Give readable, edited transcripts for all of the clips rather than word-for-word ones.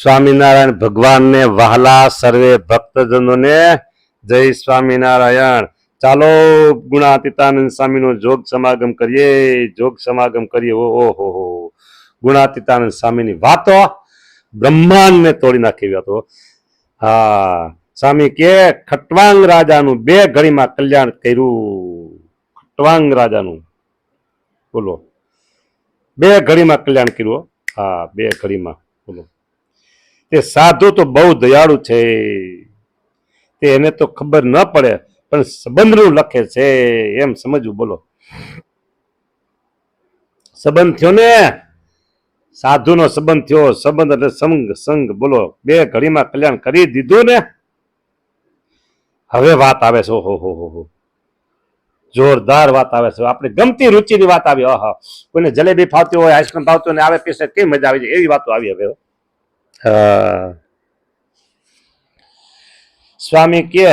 સ્વામિનારાયણ ભગવાનને વહાલા સર્વે ભક્તજનોને જય સ્વામિનારાયણ. ચાલો ગુણાતીતાનંદ સ્વામીનો જોગ સમાગમ કરીએ, જોગ સમાગમ કરીએ. ઓહો, ગુણાતીતાનંદ સ્વામીની વાતો બ્રહ્માંડને તોડી નાખી વાતો. હા, સ્વામી કે ખટવાંગ રાજાનું 2 ઘડીમાં કલ્યાણ કર્યું. ખટવાંગ રાજાનું બોલો 2 ઘડીમાં કલ્યાણ કર્યું. હા, 2 ઘડીમાં બોલો. તે સાધુ તો બહુ દયાળુ છે, તે એને તો ખબર ન પડે પણ સંબંધનું લખે છે એમ સમજવું. બોલો, સંબંધ થયો ને, સાધુનો સંબંધ થયો. સંબંધ એટલે સંગ, સંગ. બોલો, 2 ઘડીમાં કલ્યાણ કરી દીધું ને. હવે વાત આવે છે. ઓહો, જોરદાર વાત આવે છે. આપણે ગમતી રુચિની વાત આવી. આહા, કોઈને જલેબી ફાવતી હોય, આઈસ્ક્રીમ ફાવતી હોય, આવે પીસે કેવી મજા આવી જાય, એવી વાતો આવી. હવે સ્વામી કે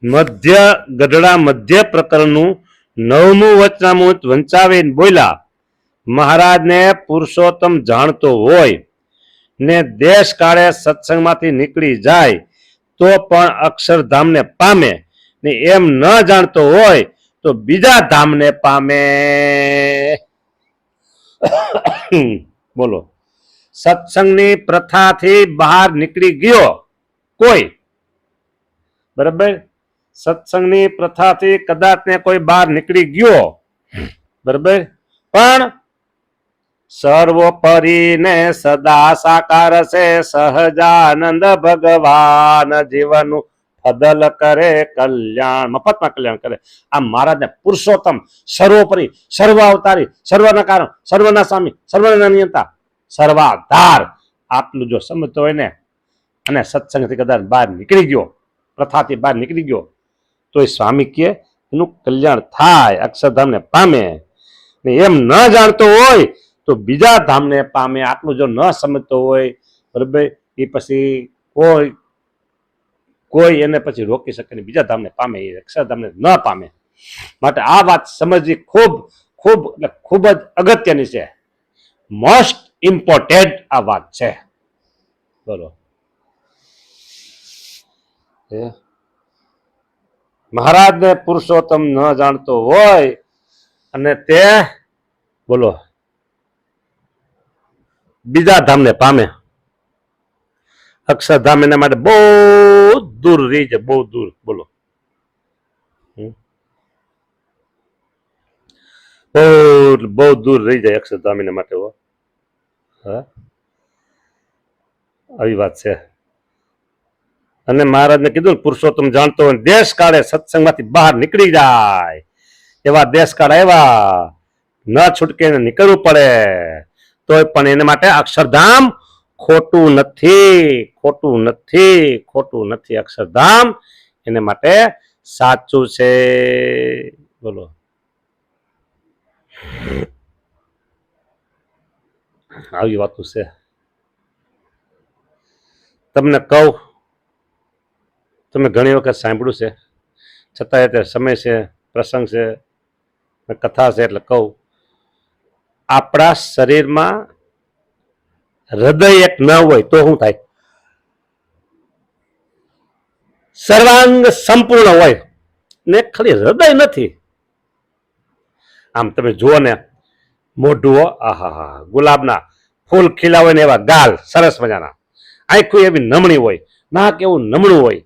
મધ્ય ગઢડા મધ્ય પ્રકરણનું 9મું વચનામૃત વંચાવીને બોલ્યા, મહારાજને પુરુષોત્તમ જાણતો હોય ને દેશ કાળે સત્સંગમાંથી નીકળી જાય તો પણ અક્ષરધામને પામે ને એમ ન જાણતો હોય તો બીજા ધામને પામે. બોલો, સત્સંગની પ્રથાથી બહાર નીકળી ગયો કોઈ, બરાબર, સત્સંગની પ્રથાથી કદાચ ને કોઈ બહાર નીકળી ગયો, બરાબર, પણ સર્વોપરી ને સદા સાકાર છે સહજાનંદ ભગવાન, જીવનનું ફદલ કરે કલ્યાણ, મફતમાં કલ્યાણ કરે. આ મહારાજને પુરુષોત્તમ, સર્વોપરી, સર્વ અવતારી, સર્વના કારણ, સર્વના સ્વામી, સર્વના નિયંતા, સર્વાધાર, આટલું જો સમજતો હોય ને અને સત્સંગથી કદાચ બહાર નીકળી ગયો, પ્રથાથી બહાર નીકળી ગયો, તો એ સ્વામી કે એનું કલ્યાણ થાય, અક્ષરધામને પામે. ને એમ ન જાણતો હોય તો બીજા ધામને પામે. આટલું જો ન સમજતો હોય, બરાબર, એ પછી કોઈ એને પછી રોકી શકે નહીં, બીજા ધામને પામે, એ અક્ષરધામને ન પામે. માટે આ વાત સમજવી ખૂબ ખૂબ એટલે ખૂબ જ અગત્યની છે. મોસ્ટ ઇમ્પોર્ટન્ટ આ વાત છે. બોલો, મહારાજને પુરુષોત્તમ ન જાણતો હોય અને તે બોલો બીજા ધામને પામે, અક્ષરધામ એના માટે બહુ દૂર રહી છે, બહુ દૂર. બોલો, બહુ દૂર રહી જાય અક્ષરધામ એના માટે. હા, આવી વાત છે. અને મહારાજને કીધું પુરુષોત્તમ જાણતો હોય, દેશ કાળે સત્સંગમાંથી બહાર નીકળી જાય, એવા દેશ કાળ આવ્યા, ન છૂટકે નીકળવું પડે તોય પણ એને માટે અક્ષરધામ ખોટું નથી, ખોટું નથી, ખોટું નથી. અક્ષરધામ એને માટે સાચું છે. બોલો, આવી વાતો છે. તમને કહું, તમે ઘણી વખત સાંભળ્યું છે, છતાં અત્યારે સમય છે, પ્રસંગ છે, કથા છે એટલે કહું. આપણા શરીરમાં હૃદય એક ન હોય તો શું થાય? સર્વાંગ સંપૂર્ણ હોય ને ખાલી હૃદય નથી. આમ તમે જુઓ ને, મોઢું આહા ગુલાબના ફૂલ ખીલા હોય ને એવા ગાલ સરસ મજાના, આંખું એવી નમણી હોય, નાક એવું નમણું હોય,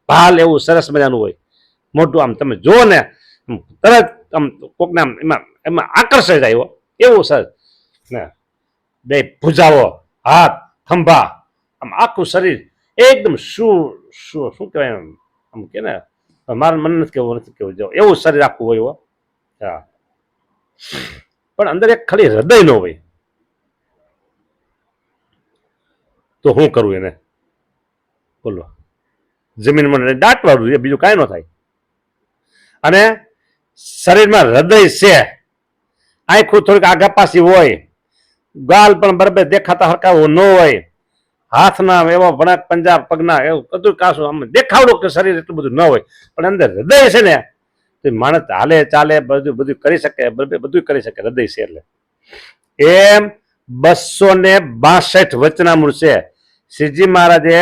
ભાલ એવું સરસ મજાનું હોય, મોઢું આમ તમે જુઓ ને તરત આમ કોકને એમાં એમાં આકર્ષાઈ જાય એવું સરસ ને. 2 ભુજાઓ, હાથ, ખંભા, આમ આખું શરીર એકદમ શું કહેવાય, આમ કે ને મારું મન નથી કેવું જો એવું શરીર આખું હોય. હા, પણ અંદર એક ખાલી હૃદય ન હોય તો શું કરવું એને? બોલો, જમીન મને દાટવાનું, બીજું કાંઈ ન થાય. અને શરીરમાં હૃદય છે, આંખું થોડીક આગા પાછી હોય, ગાલ પણ બરાબર દેખાતા હરકાવો ન હોય, હાથના એવા વણાક પંજા પગના એવું બધું કાશું આમ દેખાવડું કે શરીર એટલું બધું ન હોય, પણ અંદર હૃદય છે ને તો માણસ હાલે ચાલે બધું કરી શકે, બધું કરી શકે. હૃદય છે એટલે એમ 262 વચનામૃત છે. શ્રીજી મહારાજે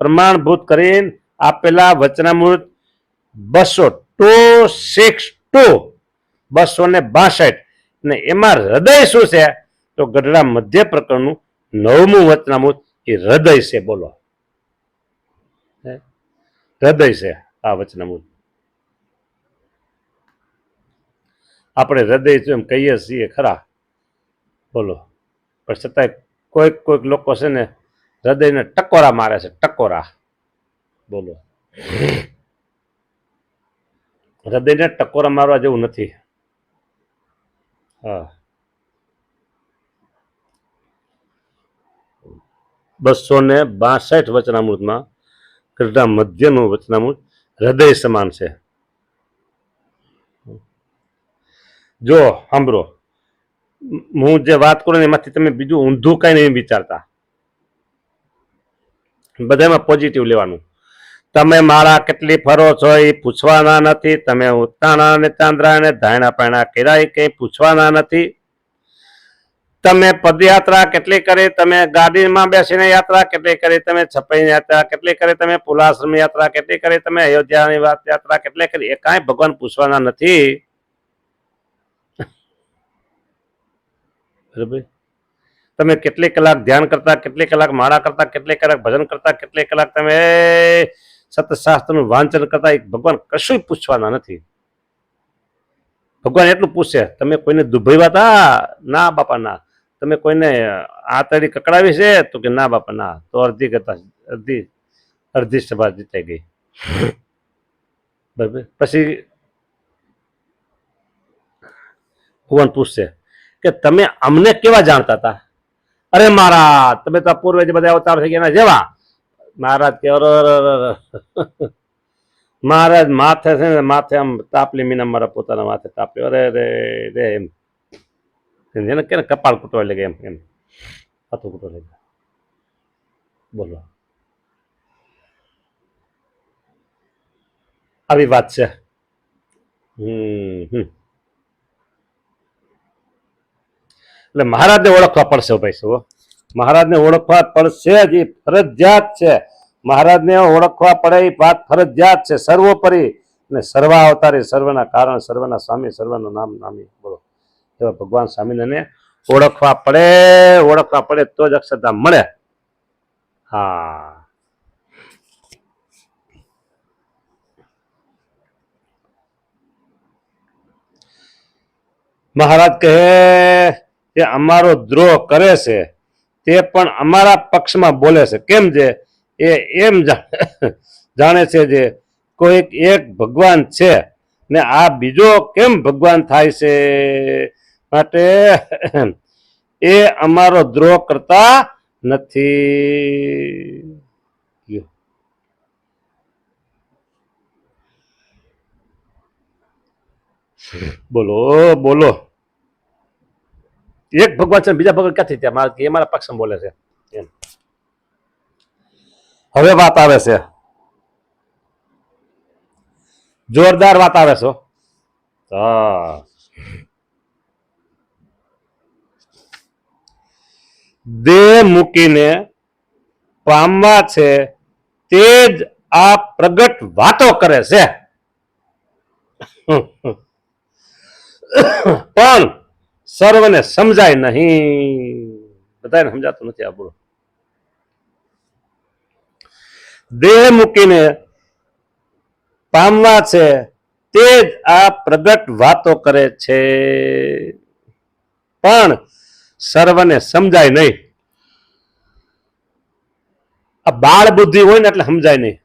પ્રમાણભૂત કરીને આપેલા વચનામૃત 262 ને એમાં હૃદય શું છે તો ગઢડા મધ્ય પ્રકરણનું 9મું વચનામૃત એ હૃદય છે. બોલો, હૃદય છે આ વચનામૃત. આપણે હૃદય એમ કહીએ છીએ ખરા, બોલો, પણ છતાંય કોઈક કોઈક લોકો છે ને હૃદયને ટકોરા મારે છે, ટકોરા. બોલો, હૃદયને ટકોરા મારવા જેવું નથી. હા, 262 વચનામૃતમાં ગઢડા મધ્યનું વચનામૃત હૃદય સમાન છે. જો સાંભળો, હું જે વાત કરું ને એમાંથી તમે બીજું ઊંધું કઈ નહીં વિચારતા, બધામાં પોઝિટિવ લેવાનું. તમે મારા કેટલી ફરો છો એ પૂછવાના નથી. તમે ઉતાણા ને ચાંદ્રા ને ધાયણા પાયણા કર્યા કઈ પૂછવાના નથી. તમે પદયાત્રા કેટલી કરી, તમે ગાડીમાં બેસીને યાત્રા કેટલી કરી, તમે છપાઈ યાત્રા કેટલી કરી, તમે પુલાશ્રમ યાત્રા કેટલી કરી, તમે અયોધ્યાની યાત્રા કેટલી કરી, એ કાંઈ ભગવાન પૂછવાના નથી. બરાબર? તમે કેટલી કલાક ધ્યાન કરતા, કેટલી કલાક માળા કરતા, કેટલી કલાક ભજન કરતા, કેટલી કલાક તમે સતશાસ્ત્રનું વાંચન કરતા, એ ભગવાન કશું પૂછવાના નથી. ભગવાન એટલું પૂછે, તમે કોઈને દુભાવ્યા હતા? ના બાપા ના. તમે કોઈને આતડી કકડાવી છે? તો કે ના બાપા ના. તો અડધી કરતા અડધી સભા જીતાઈ ગઈ. બરાબર? પછી ભગવાન પૂછશે કે તમે અમને કેવા જાણતા હતા? અરે મહારાજ, તમે તો પૂર્વે જે બધા અવતાર થઈ ગયા જેવા. મહારાજ કે મહારાજ માથે છે ને, માથે આમ તાપલી મીના મારા પોતાના માથે તાપલી, અરે રે રે એમ એને કે કપાળ કૂટવા લાગે, એમ એમ હાથું કૂટવા લાગે. બોલો, આવી વાત છે. એટલે મહારાજને ઓળખવા પડશે ભાઈ. શું મહારાજને ઓળખવા પડશે જ, એ ફરજિયાત છે. મહારાજને ઓળખવા પડે એ વાત ફરજિયાત છે. સર્વોપરી અને સર્વાવતારી, સર્વના કારણ, સર્વના સ્વામી, સર્વનું નામ નામી. બોલો, એવા ભગવાન સ્વામિનારાયણને ઓળખવા પડે તો જ અક્ષરધામ મળે. હા, મહારાજ કહે કે અમારો દ્રોહ કરે છે તે પણ અમારા પક્ષમાં બોલે છે. કેમ છે એ એમ જાણે છે જે કોઈક એક ભગવાન છે ને આ બીજો કેમ ભગવાન થાય છે, માટે એ અમારો દ્રોહ કરતા નથી. બોલો બોલો, એક ભગવાન છે બીજા ભગવાન ક્યાંથી ત્યાં? મારા એ મારા પક્ષમાં બોલે છે એમ. હવે વાત આવે છે, જોરદાર વાત આવે છે. દેહ મૂકીને પામવા છે તે જ આ પ્રગટ વાતો કરે છે, પણ સર્વને સમજાય નહીં. બધાને સમજાતું નથી. આ બોલો, દેહ મૂકીને પામવા છે તે જ આ પ્રગટ વાતો કરે છે, પણ સર્વને સમજાય નહીં. આ બાળ બુદ્ધિ હોય ને એટલે સમજાય નહીં.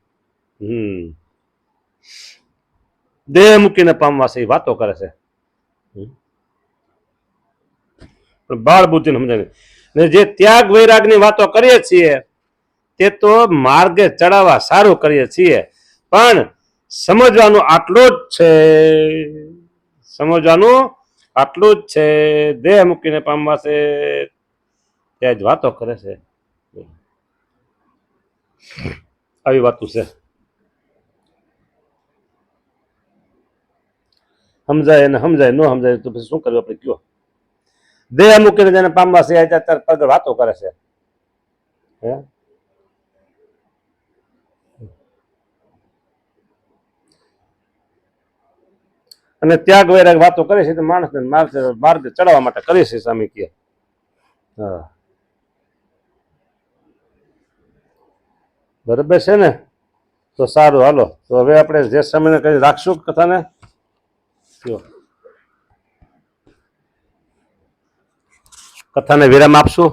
દેહ મૂકીને પામવા છે એ વાતો કરે છે, બાળ બુદ્ધિ સમજાય નહીં. ને જે ત્યાગ વૈરાગની વાતો કરીએ છીએ તે તો માર્ગે ચડાવવા સારું કરીએ છીએ, પણ સમજવાનું આટલું જ છે. સમજવાનું આટલું જ છે. દેહ મૂકીને પામવા છે ત્યાં જ વાતો કરે છે. આવી વાતો છે. સમજાય અને સમજાય, ન સમજાય તો પછી શું કર્યું આપણે? કયો, દેહ મૂકીને જેને પામવા છે અત્યારે વાતો કરે છે. અને ત્યાગ વૈરાગ વાતો કરે છે તો માણસને માર્ગ ચડાવવા માટે કરે છે સ્વામી કહે. હા બરાબર છે ને? તો સારું હાલો, તો હવે આપણે જે સમયને કઈ રાખશું કથાને. કથાને વિરામ આપશું.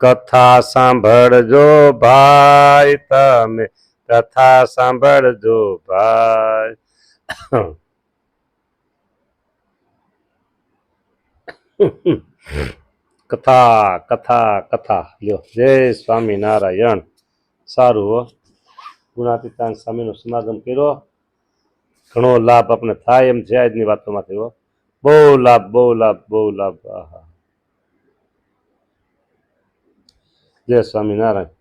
કથા સાંભળજો ભાઈ તમે, કથા સાંભળજો ભાઈ. કથા કથા કથા લ્યો. જય સ્વામિનારાયણ. સારું હો, ગુણાતીતાન સ્વામીનું સમાગમ કર્યો. ઘણો લાભ આપણે થાય એમ છે આજની વાતોમાંથી હો. બહુ લાભ બહુ લાભ બહુ લાભ. આહા. જય સ્વામિનારાયણ.